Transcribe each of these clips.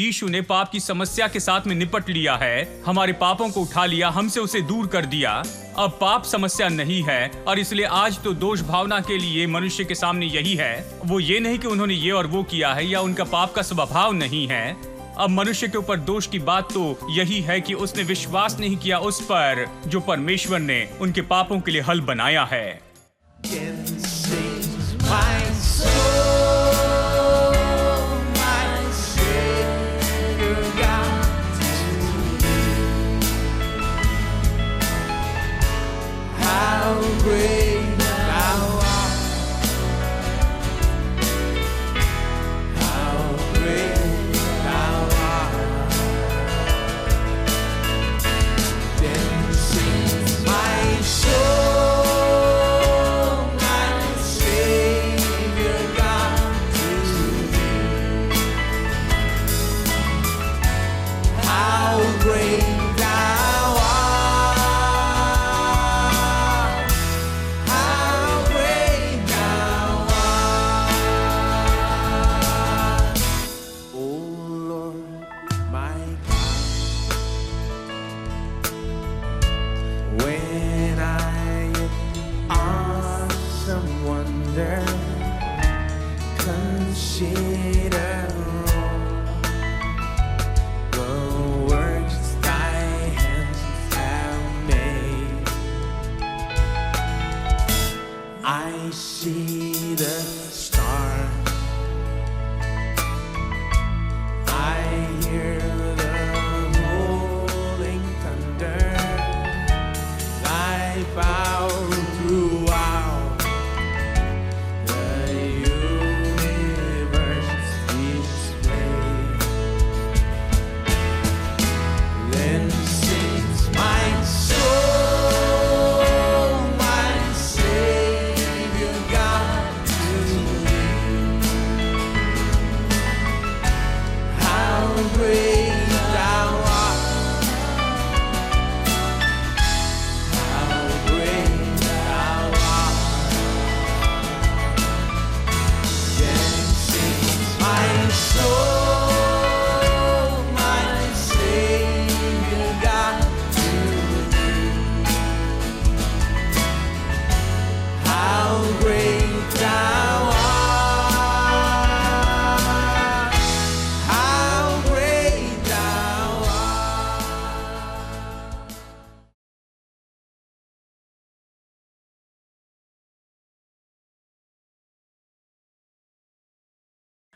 यीशु ने पाप की समस्या के साथ में निपट लिया है, हमारे पापों को उठा लिया, हमसे उसे दूर कर दिया। अब पाप समस्या नहीं है और इसलिए आज तो दोष भावना के लिए मनुष्य के सामने यही है। वो ये नहीं कि उन्होंने ये और वो किया है या उनका पाप का स्वभाव नहीं है। अब मनुष्य के ऊपर दोष की बात तो यही है कि उसने विश्वास नहीं किया उस पर जो परमेश्वर ने उनके पापों के लिए हल बनाया है।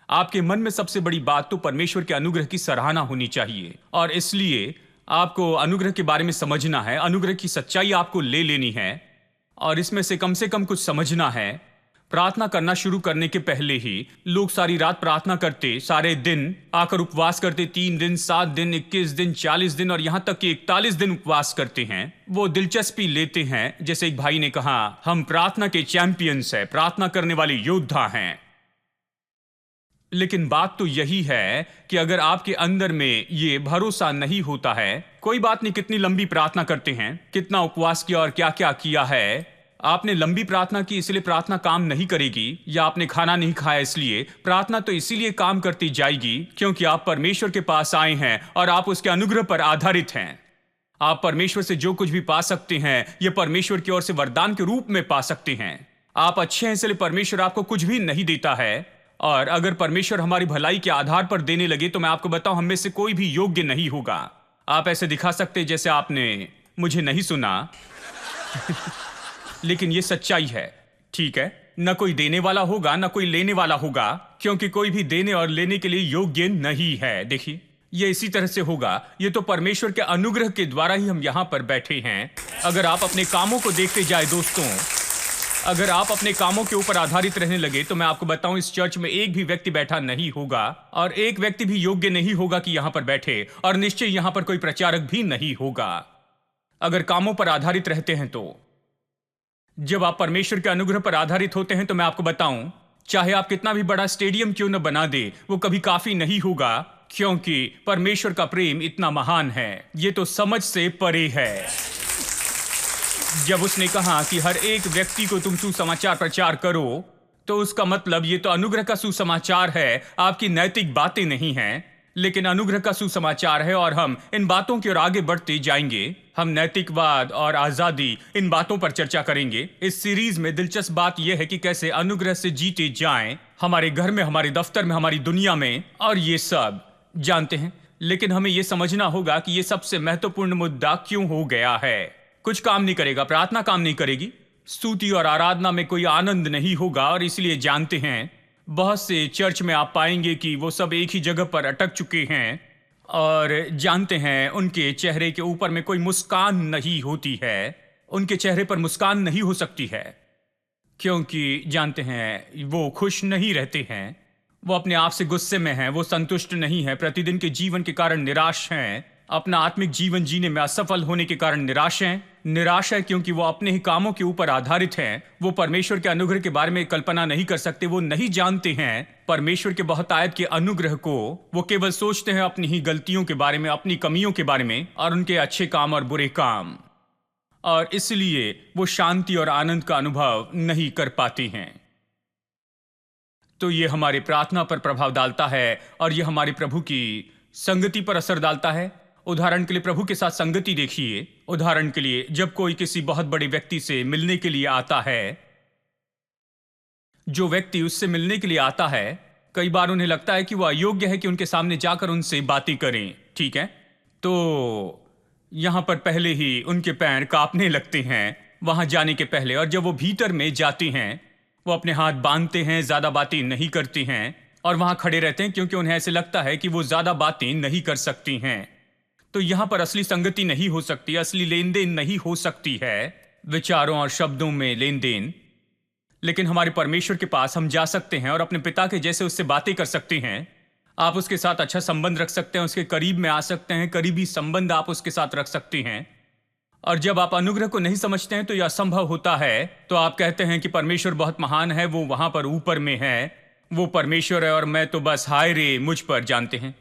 आपके मन में सबसे बड़ी बात तो परमेश्वर के अनुग्रह की सराहना होनी चाहिए और इसलिए आपको अनुग्रह के बारे में समझना है, अनुग्रह की सच्चाई आपको ले लेनी है और इसमें से कम कुछ समझना है। प्रार्थना करना शुरू करने के पहले ही लोग सारी रात प्रार्थना करते, सारे दिन आकर उपवास करते, 3 दिन, 7 दिन, 21 दिन, 40 दिन और यहां तक कि 41 दिन उपवास करते हैं। वो दिलचस्पी लेते हैं, जैसे एक भाई ने कहा, हम प्रार्थना के चैंपियंस हैं, प्रार्थना करने वाले योद्धा हैं। लेकिन बात तो यही है कि अगर आपके अंदर में ये भरोसा नहीं होता है, कोई बात नहीं कितनी लंबी प्रार्थना करते हैं, कितना उपवास किया और क्या क्या किया है, आपने लंबी प्रार्थना की इसलिए प्रार्थना काम नहीं करेगी, या आपने खाना नहीं खाया इसलिए प्रार्थना तो इसीलिए काम करती जाएगी क्योंकि आप परमेश्वर के पास आए हैं और आप उसके अनुग्रह पर आधारित हैं। आप परमेश्वर से जो कुछ भी पा सकते हैं यह परमेश्वर की ओर से वरदान के रूप में पा सकते हैं। आप अच्छे हैं इसलिए परमेश्वर आपको कुछ भी नहीं देता है, और अगर परमेश्वर हमारी भलाई के आधार पर देने लगे तो मैं आपको बताऊं, हम में से कोई भी योग्य नहीं होगा। आप ऐसे दिखा सकते जैसे आपने मुझे नहीं सुना लेकिन ये सच्चाई है, ठीक है? न कोई देने वाला होगा न कोई लेने वाला होगा, क्योंकि कोई भी देने और लेने के लिए योग्य नहीं है। देखिए, ये इसी तरह से होगा, ये तो परमेश्वर के अनुग्रह के द्वारा ही हम यहां पर बैठे हैं। अगर आप अपने कामों को देखते जाए दोस्तों, अगर आप अपने कामों के ऊपर आधारित रहने लगे तो मैं आपको बताऊं, इस चर्च में एक भी व्यक्ति बैठा नहीं होगा और एक व्यक्ति भी योग्य नहीं होगा कि यहां पर बैठे, और निश्चय यहां पर कोई प्रचारक भी नहीं होगा। अगर कामों पर आधारित रहते हैं तो जब आप परमेश्वर के अनुग्रह पर आधारित होते हैं तो मैं आपको बताऊं, चाहे आप कितना भी बड़ा स्टेडियम क्यों न बना दे, वो कभी काफी नहीं होगा, क्योंकि परमेश्वर का प्रेम इतना महान है, ये तो समझ से परे है। जब उसने कहा कि हर एक व्यक्ति को तुम सुसमाचार प्रचार करो, तो उसका मतलब ये तो अनुग्रह का सुसमाचार है, आपकी नैतिक बातें नहीं हैं। लेकिन अनुग्रह का सुसमाचार है और हम इन बातों की ओर आगे बढ़ते जाएंगे। हम नैतिकवाद और आजादी इन बातों पर चर्चा करेंगे। इस सीरीज में दिलचस्प बात यह है कि कैसे अनुग्रह से जीते जाएं, हमारे घर में, हमारे दफ्तर में, हमारी दुनिया में, और ये सब जानते हैं। लेकिन हमें यह समझना होगा कि यह सबसे महत्वपूर्ण मुद्दा क्यों हो गया है। कुछ काम नहीं करेगा, प्रार्थना काम नहीं करेगी, स्तुति और आराधना में कोई आनंद नहीं होगा, और इसलिए जानते हैं बहुत से चर्च में आप पाएंगे कि वो सब एक ही जगह पर अटक चुके हैं, और जानते हैं उनके चेहरे के ऊपर में कोई मुस्कान नहीं होती है। उनके चेहरे पर मुस्कान नहीं हो सकती है क्योंकि जानते हैं वो खुश नहीं रहते हैं, वो अपने आप से गुस्से में हैं, वो संतुष्ट नहीं है, प्रतिदिन के जीवन के कारण निराश हैं, अपना आत्मिक जीवन जीने में असफल होने के कारण निराश हैं। निराश है क्योंकि वो अपने ही कामों के ऊपर आधारित हैं। वो परमेश्वर के अनुग्रह के बारे में कल्पना नहीं कर सकते, वो नहीं जानते हैं परमेश्वर के बहुतायत के अनुग्रह को। वो केवल सोचते हैं अपनी ही गलतियों के बारे में, अपनी कमियों के बारे में, और उनके अच्छे काम और बुरे काम, और इसलिए वो शांति और आनंद का अनुभव नहीं कर पाते हैं। तो ये हमारी प्रार्थना पर प्रभाव डालता है और ये हमारे प्रभु की संगति पर असर डालता है। उदाहरण के लिए प्रभु के साथ संगति देखिए। उदाहरण के लिए जब कोई किसी बहुत बड़े व्यक्ति से मिलने के लिए आता है, जो व्यक्ति उससे मिलने के लिए आता है, कई बार उन्हें लगता है कि वह अयोग्य है कि उनके सामने जाकर उनसे बातें करें, ठीक है? तो यहां पर पहले ही उनके पैर कांपने लगते हैं वहां जाने के पहले, और जब वो भीतर में जाते हैं वो अपने हाथ बांधते हैं, ज्यादा बातें नहीं करती हैं और वहां खड़े रहते हैं क्योंकि उन्हें ऐसे लगता है कि वो ज्यादा बातें नहीं कर सकती हैं। तो यहां पर असली संगति नहीं हो सकती, असली लेन देन नहीं हो सकती है, विचारों और शब्दों में लेन देन। लेकिन हमारे परमेश्वर के पास हम जा सकते हैं और अपने पिता के जैसे उससे बातें कर सकते हैं। आप उसके साथ अच्छा संबंध रख सकते हैं, उसके करीब में आ सकते हैं, करीबी संबंध आप उसके साथ रख सकते हैं। और जब आप अनुग्रह को नहीं समझते हैं तो यह असंभव होता है, तो आप कहते हैं कि परमेश्वर बहुत महान है, वो वहां पर ऊपर में है, वो परमेश्वर है और मैं तो बस हाय रे मुझ पर, जानते हैं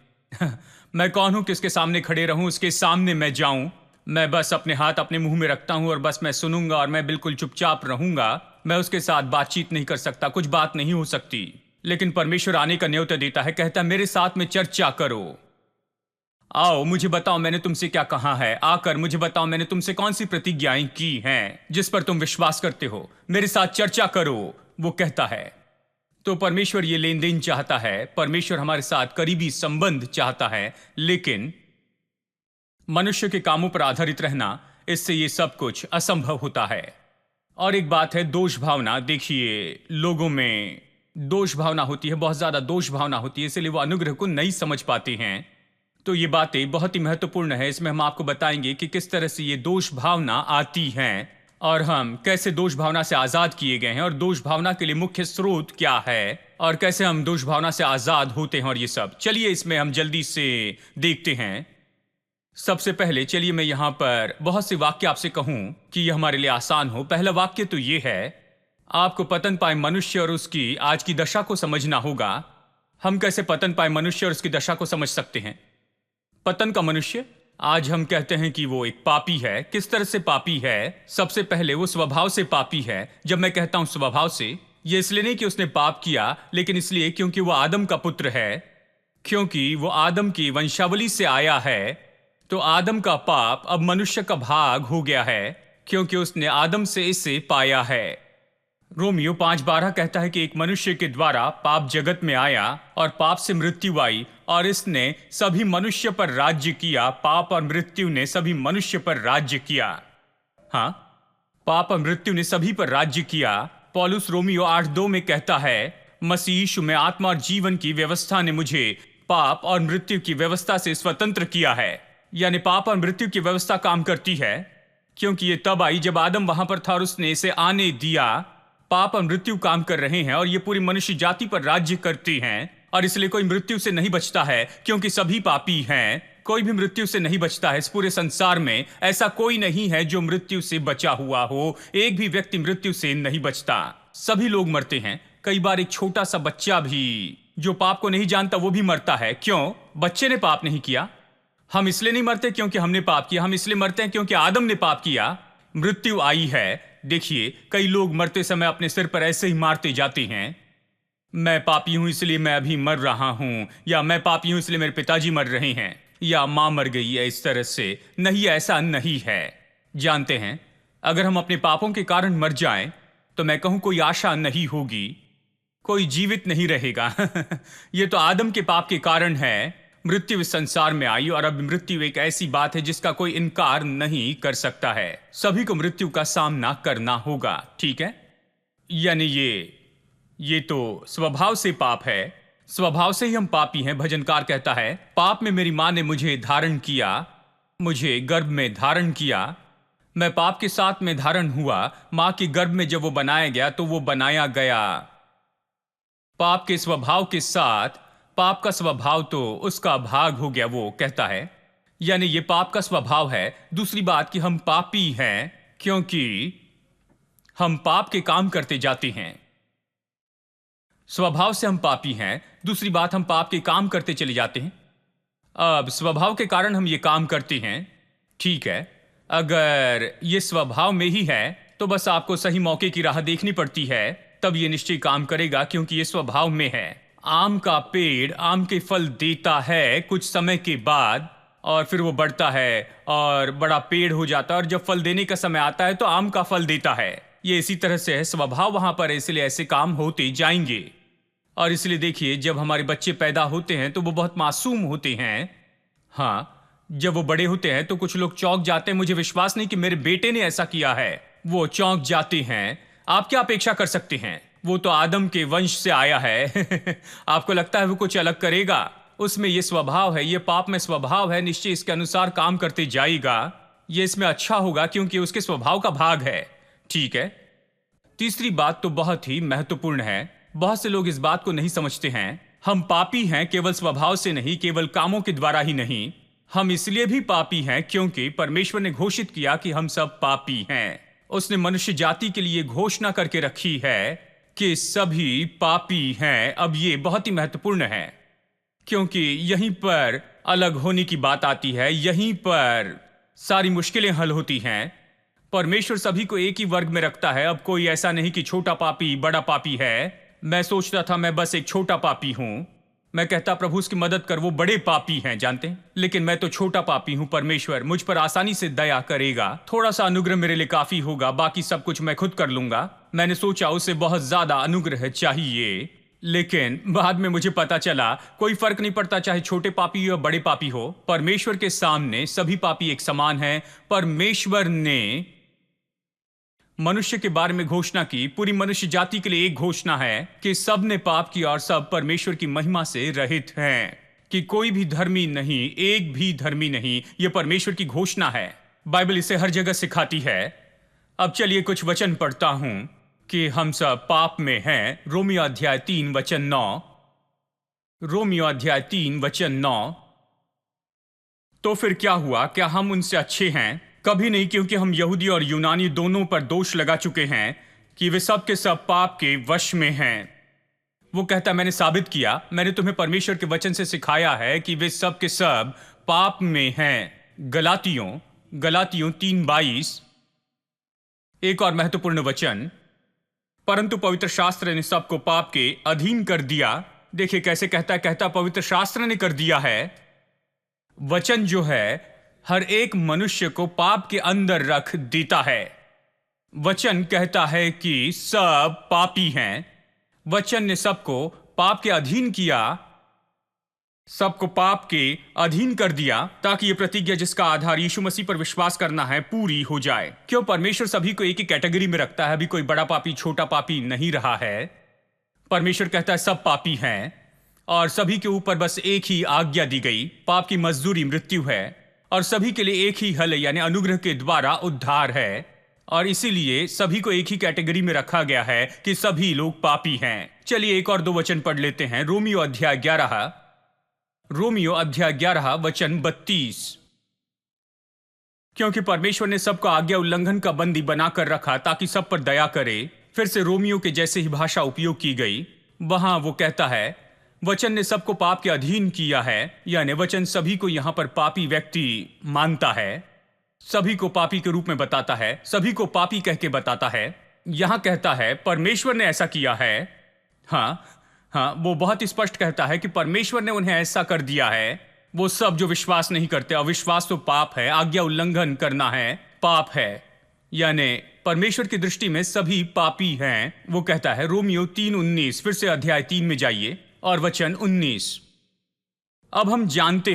मैं कौन हूं, किसके सामने खड़े रहूं, उसके सामने मैं जाऊं, मैं बस अपने हाथ अपने मुंह में रखता हूं और बस मैं सुनूंगा और मैं बिल्कुल चुपचाप रहूंगा, मैं उसके साथ बातचीत नहीं कर सकता, कुछ बात नहीं हो सकती। लेकिन परमेश्वर आने का न्योता देता है, कहता है मेरे साथ में चर्चा करो, आओ मुझे बताओ मैंने तुमसे क्या कहा है, आकर मुझे बताओ मैंने तुमसे कौन सी प्रतिज्ञाएं की हैं जिस पर तुम विश्वास करते हो, मेरे साथ चर्चा करो, वो कहता है। तो परमेश्वर ये लेन देन चाहता है, परमेश्वर हमारे साथ करीबी संबंध चाहता है, लेकिन मनुष्य के कामों पर आधारित रहना, इससे ये सब कुछ असंभव होता है। और एक बात है दोष भावना। देखिए लोगों में दोष भावना होती है, बहुत ज्यादा दोष भावना होती है, इसलिए वो अनुग्रह को नहीं समझ पाते हैं। तो ये बातें बहुत ही महत्वपूर्ण है, इसमें हम आपको बताएंगे कि किस तरह से ये दोष भावना आती हैं और हम कैसे दोष भावना से आजाद किए गए हैं और दोष भावना के लिए मुख्य स्रोत क्या है और कैसे हम दोष भावना से आजाद होते हैं और ये सब। चलिए इसमें हम जल्दी से देखते हैं। सबसे पहले चलिए मैं यहां पर बहुत से वाक्य आपसे कहूं कि यह हमारे लिए आसान हो। पहला वाक्य तो ये है, आपको पतन पाए मनुष्य और उसकी आज की दशा को समझना होगा। हम कैसे पतन पाए मनुष्य और उसकी दशा को समझ सकते हैं? पतन का मनुष्य, आज हम कहते हैं कि वो एक पापी है। किस तरह से पापी है? सबसे पहले वो स्वभाव से पापी है। जब मैं कहता हूं स्वभाव से, ये इसलिए नहीं कि उसने पाप किया, लेकिन इसलिए क्योंकि वो आदम का पुत्र है, क्योंकि वो आदम की वंशावली से आया है। तो आदम का पाप अब मनुष्य का भाग हो गया है क्योंकि उसने आदम से इसे पाया है। रोमियो 5:12 कहता है कि एक मनुष्य के द्वारा पाप जगत में आया और पाप से मृत्यु आई और इसने सभी मनुष्य पर राज्य किया। पाप और मृत्यु ने सभी मनुष्य पर राज्य किया। हाँ, पाप और मृत्यु ने सभी पर राज्य किया। पौलुस रोमियो 8:2 में कहता है, मसीह यीशु में आत्मा और जीवन की व्यवस्था ने मुझे पाप और मृत्यु की व्यवस्था से स्वतंत्र किया है। यानी पाप और मृत्यु की व्यवस्था काम करती है क्योंकि ये तब आई जब आदम वहां पर था और उसने इसे आने दिया। पाप और मृत्यु काम कर रहे हैं और ये पूरी मनुष्य जाति पर राज्य करती हैं और इसलिए कोई मृत्यु से नहीं बचता है क्योंकि सभी पापी हैं। कोई भी मृत्यु से नहीं बचता है। इस पूरे संसार में ऐसा कोई नहीं है जो मृत्यु से बचा हुआ हो। एक भी व्यक्ति मृत्यु से नहीं बचता। सभी लोग मरते हैं। कई बार एक छोटा सा बच्चा भी जो पाप को नहीं जानता वो भी मरता है। क्यों? बच्चे ने पाप नहीं किया। हम इसलिए नहीं मरते क्योंकि हमने पाप किया, हम इसलिए मरते हैं क्योंकि आदम ने पाप किया। मृत्यु आई है। देखिए कई लोग मरते समय अपने सिर पर ऐसे ही मारते जाते हैं। मैं पापी हूं इसलिए मैं अभी मर रहा हूं, या मैं पापी हूं इसलिए मेरे पिताजी मर रहे हैं, या मां मर गई है, इस तरह से नहीं, ऐसा नहीं है। जानते हैं, अगर हम अपने पापों के कारण मर जाएं तो मैं कहूं कोई आशा नहीं होगी, कोई जीवित नहीं रहेगा। यह तो आदम के पाप के कारण है मृत्यु इस संसार में आई, और अब मृत्यु एक ऐसी बात है जिसका कोई इनकार नहीं कर सकता है। सभी को मृत्यु का सामना करना होगा, ठीक है? यानी ये तो स्वभाव से पाप है, स्वभाव से ही हम पापी हैं। भजनकार कहता है, पाप में मेरी मां ने मुझे धारण किया, मुझे गर्भ में धारण किया, मैं पाप के साथ में धारण हुआ। मां के गर्भ में जब वो बनाया गया तो वो बनाया गया पाप के स्वभाव के साथ। पाप का स्वभाव तो उसका भाग हो गया, वो कहता है, यानी ये पाप का स्वभाव है। दूसरी बात कि हम पापी हैं क्योंकि हम पाप के काम करते जाते हैं। स्वभाव से हम पापी हैं। दूसरी बात, हम पाप के काम करते चले जाते हैं। अब स्वभाव के कारण हम ये काम करते हैं, ठीक है। अगर ये स्वभाव में ही है तो बस आपको सही मौके की राह देखनी पड़ती है, तब ये निश्चय काम करेगा, क्योंकि ये स्वभाव में है। आम का पेड़ आम के फल देता है कुछ समय के बाद, और फिर वो बढ़ता है और बड़ा पेड़ हो जाता है, और जब फल देने का समय आता है तो आम का फल देता है। ये इसी तरह से है, स्वभाव वहां पर है, इसलिए ऐसे काम होते जाएंगे। और इसलिए देखिए, जब हमारे बच्चे पैदा होते हैं तो वो बहुत मासूम होते हैं। हाँ, जब वो बड़े होते हैं तो कुछ लोग चौंक जाते हैं, मुझे विश्वास नहीं कि मेरे बेटे ने ऐसा किया है। वो चौंक जाते हैं। आप क्या अपेक्षा कर सकते हैं? वो तो आदम के वंश से आया है। आपको लगता है वो कुछ अलग करेगा? उसमें ये स्वभाव है, ये पाप में स्वभाव है, निश्चय इसके अनुसार काम करते जाएगा। ये इसमें अच्छा होगा क्योंकि उसके स्वभाव का भाग है, ठीक है। तीसरी बात तो बहुत ही महत्वपूर्ण है। बहुत से लोग इस बात को नहीं समझते हैं। हम पापी हैं केवल स्वभाव से नहीं, केवल कामों के द्वारा ही नहीं। हम इसलिए भी पापी हैं क्योंकि परमेश्वर ने घोषित किया कि हम सब पापी हैं। उसने मनुष्य जाति के लिए घोषणा करके रखी है कि सभी पापी हैं। अब ये बहुत ही महत्वपूर्ण है क्योंकि यहीं पर अलग होने की बात आती है, यहीं पर सारी मुश्किलें हल होती हैं। परमेश्वर सभी को एक ही वर्ग में रखता है। अब कोई ऐसा नहीं कि छोटा पापी बड़ा पापी है। मैं सोचता था मैं बस एक छोटा पापी हूं। मैं कहता, प्रभु उसकी मदद कर, वो बड़े पापी हैं, जानते हैं, लेकिन मैं तो छोटा पापी हूं। परमेश्वर मुझ पर आसानी से दया करेगा, थोड़ा सा अनुग्रह मेरे लिए काफी होगा, बाकी सब कुछ मैं खुद कर लूंगा। मैंने सोचा उसे बहुत ज्यादा अनुग्रह चाहिए, लेकिन बाद में मुझे पता चला कोई फर्क नहीं पड़ता, चाहे छोटे पापी हो या बड़े पापी हो। परमेश्वर के सामने सभी पापी एक समान हैं। परमेश्वर ने मनुष्य के बारे में घोषणा की, पूरी मनुष्य जाति के लिए एक घोषणा है कि सब ने पाप किया और सब परमेश्वर की महिमा से रहित हैं, कि कोई भी धर्मी नहीं, एक भी धर्मी नहीं। यह परमेश्वर की घोषणा है। बाइबल इसे हर जगह सिखाती है। अब चलिए कुछ वचन पढ़ता हूं कि हम सब पाप में हैं। रोमियो अध्याय 3 वचन 9। रोमियो अध्याय 3 वचन 9। तो फिर क्या हुआ? क्या हम उनसे अच्छे हैं? कभी नहीं, क्योंकि हम यहूदी और यूनानी दोनों पर दोष लगा चुके हैं कि वे सब के सब पाप के वश में हैं। वो कहता, मैंने साबित किया, मैंने तुम्हें परमेश्वर के वचन से सिखाया है कि वे सब के सब पाप में हैं। गलातियों 3:22। एक और महत्वपूर्ण वचन, परंतु पवित्र शास्त्र ने सबको पाप के अधीन कर दिया। देखिए कैसे कहता पवित्र शास्त्र ने कर दिया है। वचन जो है हर एक मनुष्य को पाप के अंदर रख देता है। वचन कहता है कि सब पापी हैं। वचन ने सबको पाप के अधीन किया, सबको पाप के अधीन कर दिया, ताकि यह प्रतिज्ञा जिसका आधार यीशु मसीह पर विश्वास करना है पूरी हो जाए। क्यों? परमेश्वर सभी को एक ही कैटेगरी में रखता है। अभी कोई बड़ा पापी छोटा पापी नहीं रहा है। परमेश्वर कहता है सब पापी हैं और सभी के ऊपर बस एक ही आज्ञा दी गई, पाप की मजदूरी मृत्यु है, और सभी के लिए एक ही हल यानी अनुग्रह के द्वारा उद्धार है। और इसीलिए सभी को एक ही कैटेगरी में रखा गया है कि सभी लोग पापी हैं। चलिए एक और दो वचन पढ़ लेते हैं। रोमियो अध्याय 11 वचन 32। क्योंकि परमेश्वर ने सबको आज्ञा उल्लंघन का बंदी बनाकर रखा ताकि सब पर दया करे। फिर से रोमियो के जैसे ही भाषा उपयोग की गई। वहां वो कहता है वचन ने सबको पाप के अधीन किया है, यानी वचन सभी को यहां पर पापी व्यक्ति मानता है, सभी को पापी के रूप में बताता है, सभी को पापी कह के बताता है। यहां कहता है परमेश्वर ने ऐसा किया है। हाँ, हाँ, वो बहुत स्पष्ट कहता है कि परमेश्वर ने उन्हें ऐसा कर दिया है। वो सब जो विश्वास नहीं करते, अविश्वास तो पाप है, आज्ञा उल्लंघन करना है पाप है, यानी परमेश्वर की दृष्टि में सभी पापी हैं। वो कहता है रोमियो 3:19, फिर से अध्याय 3 में जाइए और वचन 19। अब हम जानते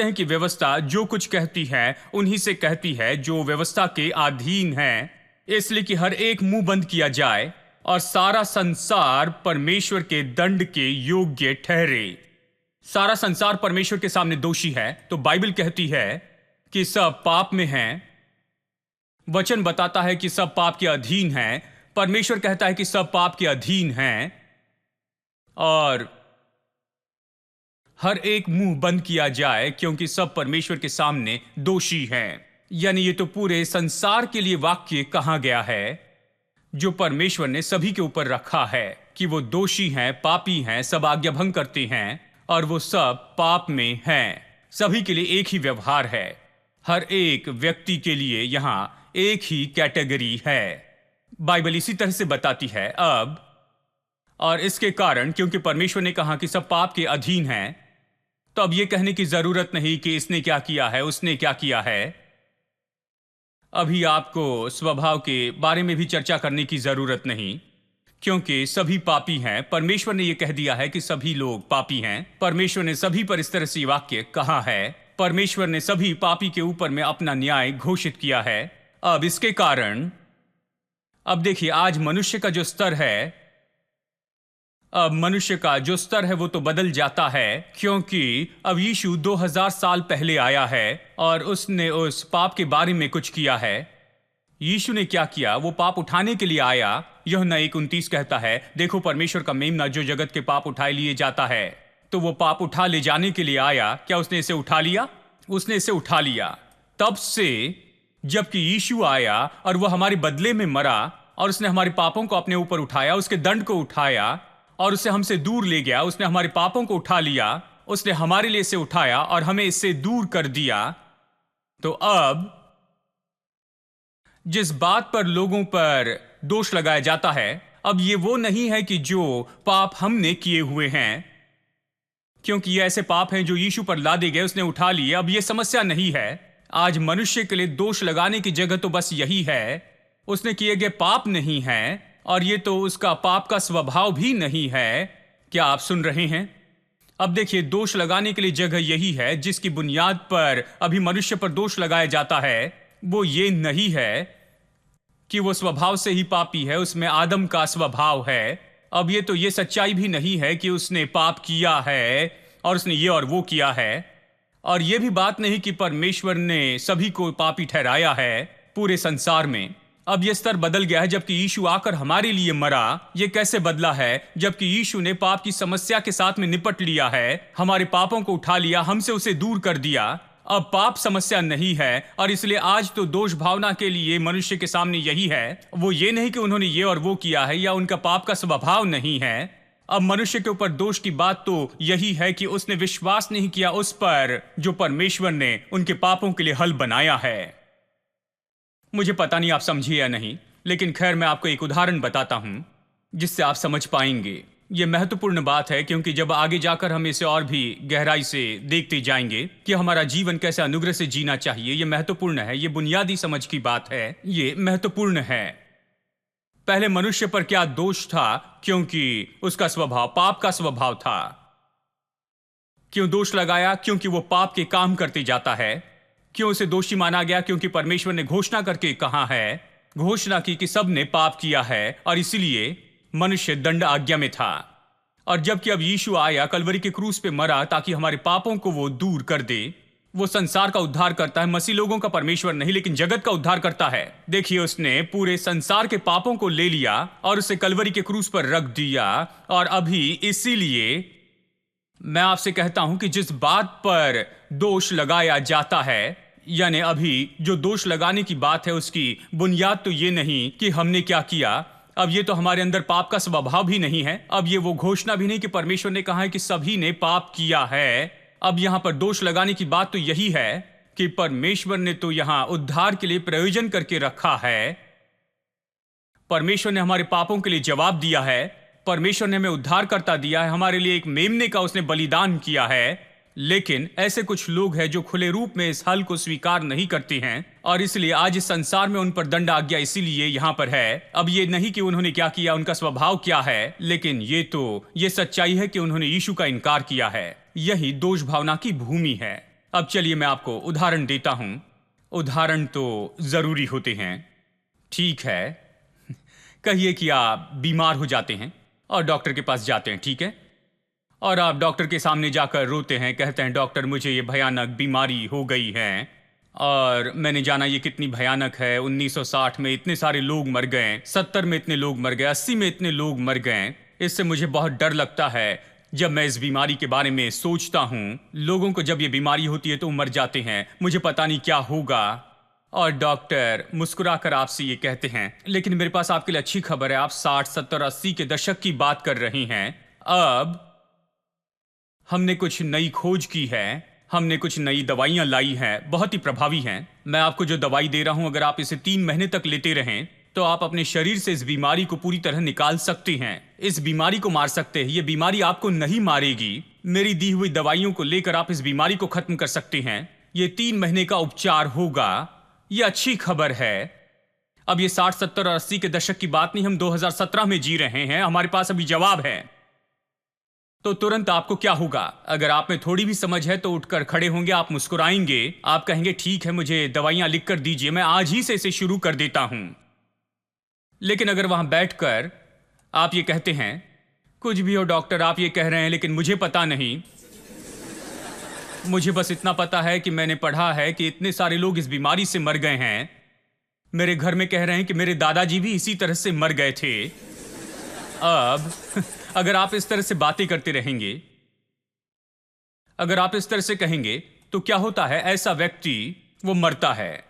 हैं कि व्यवस्था जो कुछ कहती है उन्हीं से कहती है जो व्यवस्था के अधीन है, इसलिए कि हर एक मुंह बंद किया जाए और सारा संसार परमेश्वर के दंड के योग्य ठहरे। सारा संसार परमेश्वर के सामने दोषी है। तो बाइबल कहती है कि सब पाप में हैं। वचन बताता है कि सब पाप के अधीन हैं। परमेश्वर कहता है कि सब पाप के अधीन हैं और हर एक मुंह बंद किया जाए क्योंकि सब परमेश्वर के सामने दोषी हैं। यानी ये तो पूरे संसार के लिए वाक्य कहा गया है जो परमेश्वर ने सभी के ऊपर रखा है कि वो दोषी हैं, पापी हैं, सब आज्ञा भंग करते हैं और वो सब पाप में हैं। सभी के लिए एक ही व्यवहार है। हर एक व्यक्ति के लिए यहां एक ही कैटेगरी है। बाइबल इसी तरह से बताती है। अब और इसके कारण, क्योंकि परमेश्वर ने कहा कि सब पाप के अधीन हैं, तो अब यह कहने की जरूरत नहीं कि इसने क्या किया है, उसने क्या किया है। अभी आपको स्वभाव के बारे में भी चर्चा करने की जरूरत नहीं, क्योंकि सभी पापी हैं। परमेश्वर ने यह कह दिया है कि सभी लोग पापी हैं। परमेश्वर ने सभी पर इस तरह से वाक्य कहा है। परमेश्वर ने सभी पापी के ऊपर में अपना न्याय घोषित किया है। अब इसके कारण, अब देखिए, आज मनुष्य का जो स्तर है, अब मनुष्य का जो स्तर है वो तो बदल जाता है, क्योंकि अब यीशु 2000 साल पहले आया है और उसने उस पाप के बारे में कुछ किया है। यीशु ने क्या किया? वो पाप उठाने के लिए आया। यूहन्ना 1:29 कहता है, देखो परमेश्वर का मेमना जो जगत के पाप उठाए लिए जाता है। तो वो पाप उठा ले जाने के लिए आया। क्या उसने इसे उठा लिया? उसने इसे उठा लिया। तब से जबकि यीशु आया और वो हमारे बदले में मरा और उसने हमारे पापों को अपने ऊपर उठाया, उसके दंड को उठाया और उसे हमसे दूर ले गया। उसने हमारे पापों को उठा लिया, उसने हमारे लिए इसे उठाया और हमें इससे दूर कर दिया। तो अब जिस बात पर लोगों पर दोष लगाया जाता है, अब ये वो नहीं है कि जो पाप हमने किए हुए हैं, क्योंकि ये ऐसे पाप हैं जो यीशु पर लादे गए, उसने उठा लिए। अब ये समस्या नहीं है। आज मनुष्य के लिए दोष लगाने की जगह तो बस यही है, उसने किए गए पाप नहीं है और ये तो उसका पाप का स्वभाव भी नहीं है। क्या आप सुन रहे हैं? अब देखिए, दोष लगाने के लिए जगह यही है जिसकी बुनियाद पर अभी मनुष्य पर दोष लगाया जाता है। वो ये नहीं है कि वो स्वभाव से ही पापी है, उसमें आदम का स्वभाव है। अब ये तो ये सच्चाई भी नहीं है कि उसने पाप किया है और उसने ये और वो किया है। और ये भी बात नहीं कि परमेश्वर ने सभी को पापी ठहराया है पूरे संसार में। अब यह स्तर बदल गया है जबकि यीशु आकर हमारे लिए मरा। यह कैसे बदला है? जबकि यीशु ने पाप की समस्या के साथ में निपट लिया है, हमारे पापों को उठा लिया, हमसे उसे दूर कर दिया। अब पाप समस्या नहीं है और इसलिए आज तो दोष भावना के लिए मनुष्य के सामने यही है। वो ये नहीं कि उन्होंने ये और वो किया है या उनका पाप का स्वभाव नहीं है। अब मनुष्य के ऊपर दोष की बात तो यही है कि उसने विश्वास नहीं किया उस पर जो परमेश्वर ने उनके पापों के लिए हल बनाया है। मुझे पता नहीं आप समझिए या नहीं, लेकिन खैर मैं आपको एक उदाहरण बताता हूं जिससे आप समझ पाएंगे। यह महत्वपूर्ण बात है क्योंकि जब आगे जाकर हम इसे और भी गहराई से देखते जाएंगे कि हमारा जीवन कैसे अनुग्रह से जीना चाहिए। यह महत्वपूर्ण है, यह बुनियादी समझ की बात है, यह महत्वपूर्ण है। पहले मनुष्य पर क्या दोष था? क्योंकि उसका स्वभाव पाप का स्वभाव था। क्यों दोष लगाया? क्योंकि वो पाप के काम करते जाता है। क्यों उसे दोषी माना गया? क्योंकि परमेश्वर ने घोषणा करके कहा है, घोषणा की कि सब ने पाप किया है और इसीलिए मनुष्य दंड आज्ञा में था। और जबकि अब यीशु आया, कलवरी के क्रूस पे मरा ताकि हमारे पापों को वो दूर कर दे। वो संसार का उद्धार करता है, मसीह लोगों का परमेश्वर नहीं लेकिन जगत का उद्धार करता है। देखिए, उसने पूरे संसार के पापों को ले लिया और उसे कलवरी के क्रूस पर रख दिया। और अभी इसीलिए मैं आपसे कहता हूं कि जिस बात पर दोष लगाया जाता है, यानी अभी जो दोष लगाने की बात है, उसकी बुनियाद तो ये नहीं कि हमने क्या किया। अब ये तो हमारे अंदर पाप का स्वभाव भी नहीं है। अब ये वो घोषणा भी नहीं कि परमेश्वर ने कहा है कि सभी ने पाप किया है। अब यहां पर दोष लगाने की बात तो यही है कि परमेश्वर ने तो यहां उद्धार के लिए प्रयोजन करके रखा है। परमेश्वर ने हमारे पापों के लिए जवाब दिया है। परमेश्वर ने हमें उद्धारकर्ता दिया है, हमारे लिए एक मेमने का उसने बलिदान किया है। लेकिन ऐसे कुछ लोग हैं जो खुले रूप में इस हल को स्वीकार नहीं करते हैं, और इसलिए आज इस संसार में उन पर दंड आज्ञा इसीलिए यहां पर है। अब ये नहीं कि उन्होंने क्या किया, उनका स्वभाव क्या है, लेकिन ये सच्चाई है कि उन्होंने यीशु का इनकार किया है। यही दोष भावना की भूमि है। अब चलिए मैं आपको उदाहरण देता हूं। उदाहरण तो जरूरी होते हैं, ठीक है। कहिए कि आप बीमार हो जाते हैं और डॉक्टर के पास जाते हैं, ठीक है, और आप डॉक्टर के सामने जाकर रोते हैं, कहते हैं डॉक्टर मुझे ये भयानक बीमारी हो गई है और मैंने जाना ये कितनी भयानक है। 1960 में इतने सारे लोग मर गए, 70 में इतने लोग मर गए, 80 में इतने लोग मर गए। इससे मुझे बहुत डर लगता है जब मैं इस बीमारी के बारे में सोचता हूँ। लोगों को जब ये बीमारी होती है तो मर जाते हैं, मुझे पता नहीं क्या होगा। और डॉक्टर मुस्कुराकर आपसे ये कहते हैं लेकिन मेरे पास आपके लिए अच्छी खबर है, आप 60, 70, 80 के दशक की बात कर रहे हैं। अब हमने कुछ नई खोज की है, हमने कुछ नई दवाइयां लाई हैं, बहुत ही प्रभावी हैं। मैं आपको जो दवाई दे रहा हूं, अगर आप इसे 3 महीने तक लेते रहें तो आप अपने शरीर से इस बीमारी को पूरी तरह निकाल सकते हैं, इस बीमारी को मार सकते हैं। ये बीमारी आपको नहीं मारेगी। मेरी दी हुई दवाइयों को लेकर आप इस बीमारी को खत्म कर सकते हैं। ये 3 महीने का उपचार होगा। ये अच्छी खबर है। अब ये 60, 70 और 80 के दशक की बात नहीं, हम 2017 में जी रहे हैं। हमारे पास अभी जवाब है। तो तुरंत आपको क्या होगा? अगर आप में थोड़ी भी समझ है तो उठकर खड़े होंगे, आप मुस्कुराएंगे, आप कहेंगे ठीक है मुझे दवाइयां लिख कर दीजिए, मैं आज ही से इसे शुरू कर देता हूं। लेकिन अगर वहां बैठकर आप ये कहते हैं कुछ भी हो डॉक्टर, आप ये कह रहे हैं लेकिन मुझे पता नहीं, मुझे बस इतना पता है कि मैंने पढ़ा है कि इतने सारे लोग इस बीमारी से मर गए हैं। मेरे घर में कह रहे हैं कि मेरे दादाजी भी इसी तरह से मर गए थे। अब अगर आप इस तरह से बातें करते रहेंगे, अगर आप इस तरह से कहेंगे तो क्या होता है, ऐसा व्यक्ति वो मरता है।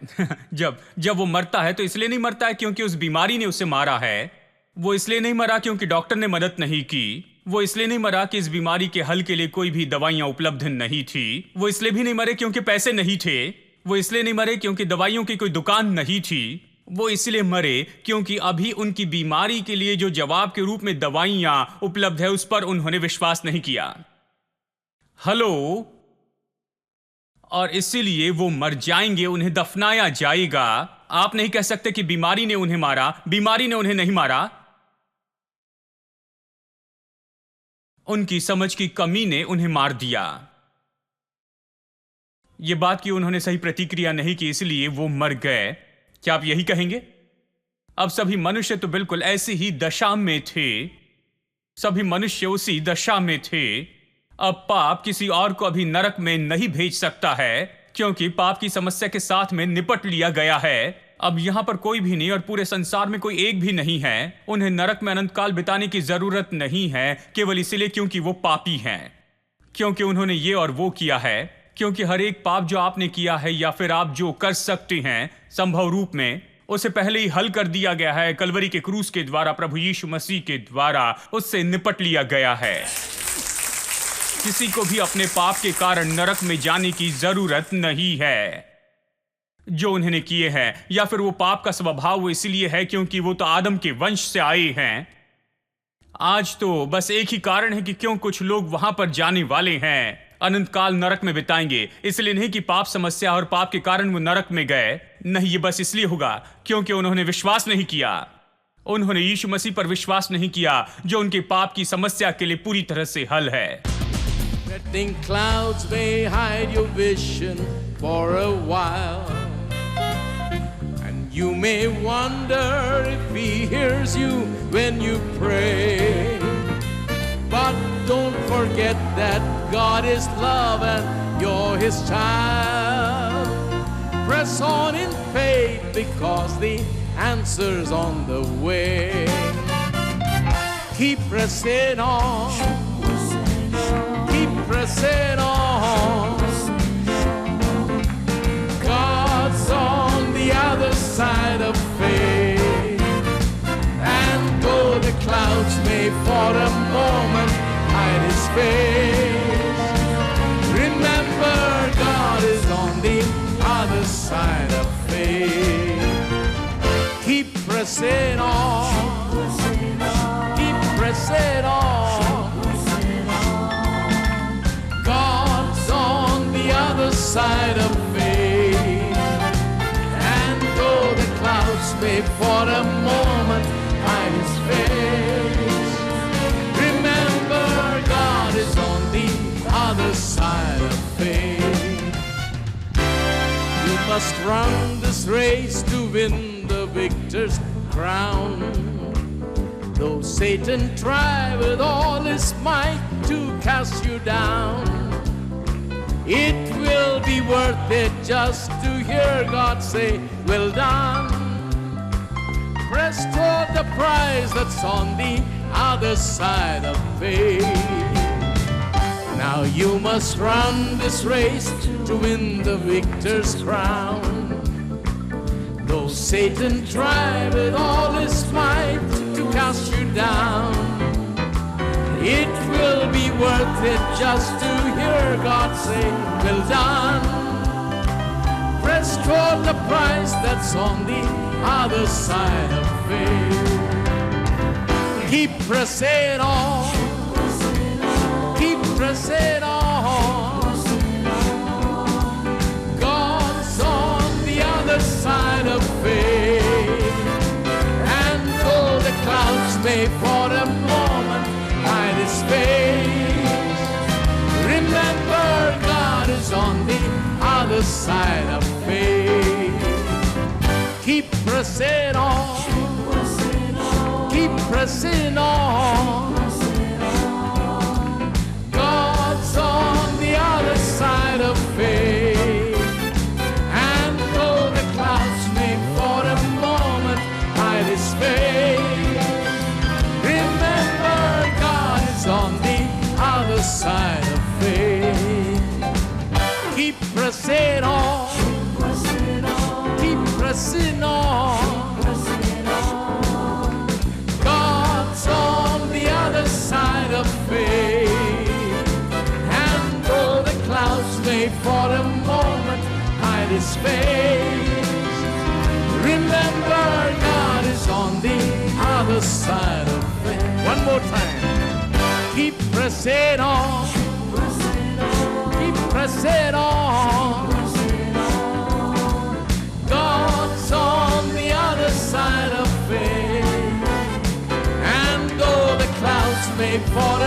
जब वो मरता है तो इसलिए नहीं मरता है क्योंकि उस बीमारी ने उसे मारा है। वो इसलिए नहीं मरा क्योंकि डॉक्टर ने मदद नहीं की। वो इसलिए नहीं मरा कि इस बीमारी के हल के लिए कोई भी दवाइयां उपलब्ध नहीं थी। वो इसलिए भी नहीं मरे क्योंकि पैसे नहीं थे। वो इसलिए नहीं मरे क्योंकि दवाइयों की कोई दुकान नहीं थी। वो इसलिए मरे क्योंकि अभी उनकी बीमारी के लिए जो जवाब के रूप में दवाइयां उपलब्ध है उस पर उन्होंने विश्वास नहीं किया। हेलो। और इसीलिए वो मर जाएंगे, उन्हें दफनाया जाएगा। आप नहीं कह सकते कि बीमारी ने उन्हें मारा, बीमारी ने उन्हें नहीं मारा। उनकी समझ की कमी ने उन्हें मार दिया। यह बात कि उन्होंने सही प्रतिक्रिया नहीं की इसलिए वो मर गए। क्या आप यही कहेंगे? अब सभी मनुष्य तो बिल्कुल ऐसी ही दशा में थे, सभी मनुष्य उसी दशा में थे। अब पाप किसी और को अभी नरक में नहीं भेज सकता है क्योंकि पाप की समस्या के साथ में निपट लिया गया है। अब यहां पर कोई भी नहीं और पूरे संसार में कोई एक भी नहीं है। उन्हें नरक में अनंत काल बिताने की जरूरत नहीं है, केवल इसलिए क्योंकि वो पापी हैं, क्योंकि उन्होंने ये और वो किया है। क्योंकि हर एक पाप जो आपने किया है या फिर आप जो कर सकते हैं संभव रूप में, उसे पहले ही हल कर दिया गया है। कलवरी के क्रूस के द्वारा, प्रभु यीशु मसीह के द्वारा उससे निपट लिया गया है। किसी को भी अपने पाप के कारण नरक में जाने की जरूरत नहीं है जो उन्होंने किए हैं, या फिर वो पाप का स्वभाव वो इसलिए है क्योंकि वो तो आदम के वंश से आए हैं। आज तो बस एक ही कारण है कि क्यों कुछ लोग वहां पर जाने वाले हैं, अनंत काल नरक में बिताएंगे। इसलिए नहीं कि पाप समस्या और पाप के कारण वो नरक में गए, नहीं, ये बस इसलिए होगा क्योंकि उन्होंने विश्वास नहीं किया। उन्होंने यीशु मसीह पर विश्वास नहीं किया जो उनके पाप की समस्या के लिए पूरी तरह से हल है। Threatening clouds may hide your vision for a while, and you may wonder if he hears you when you pray. But don't forget that God is love and you're his child. Press on in faith because the answer's on the way. Keep pressing on. Keep pressing on. God's on the other side of faith. And though the clouds may for a moment hide his face, remember God is on the other side of faith. Keep pressing on. Keep pressing side of faith. And though the clouds may for a moment hide his face, remember God is on the other side of faith. You must run this race to win the victor's crown. Though Satan try with all his might to cast you down, it will be worth it just to hear God say, well done. Press toward the prize that's on the other side of faith. Now you must run this race to win the victor's crown. Though Satan try with all his might to cast you down, it will be worth it just to hear God say, well done. Press toward the prize that's on the other side of faith. Keep pressing on. Keep pressing on. God's on the other side of faith. And though the clouds may for a moment hide his face, remember God is on the other side of faith. Keep pressing on. Keep pressing on. God's on the other side of faith. And though the clouds may for a moment hide his face, remember God is on the other side of faith. Keep pressing on. Keep pressing on. God's on the other side of faith. And though the clouds may for a moment hide his face, remember God is on the other side of faith. One more time. Keep pressing on. Keep pressing on. God's on the other side of faith. And though the clouds may for